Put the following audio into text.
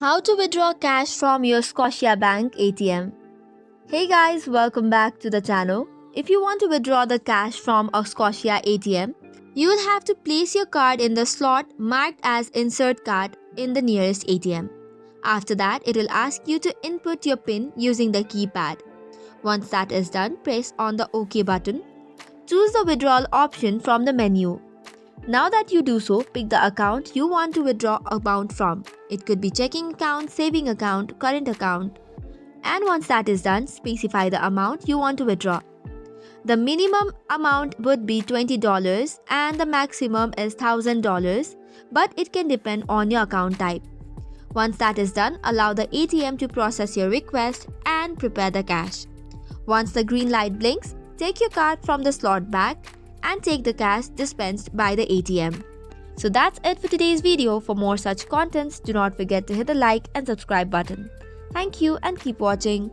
How to withdraw cash from your Scotiabank ATM. Hey guys, welcome back to the channel. If you want to withdraw the cash from a Scotia ATM, you will have to place your card in the slot marked as Insert Card in the nearest ATM. After that, it will ask you to input your PIN using the keypad. Once that is done, press on the OK button. Choose the withdrawal option from the menu. Now that you do so, pick the account you want to withdraw amount from. It could be checking account, saving account, current account. And once that is done, specify the amount you want to withdraw. The minimum amount would be $20 and the maximum is $1,000, but it can depend on your account type. Once that is done, allow the ATM to process your request and prepare the cash. Once the green light blinks, take your card from the slot bag and take the cash dispensed by the ATM. So that's it for today's video. For more such contents, do not forget to hit the like and subscribe button. Thank you and keep watching.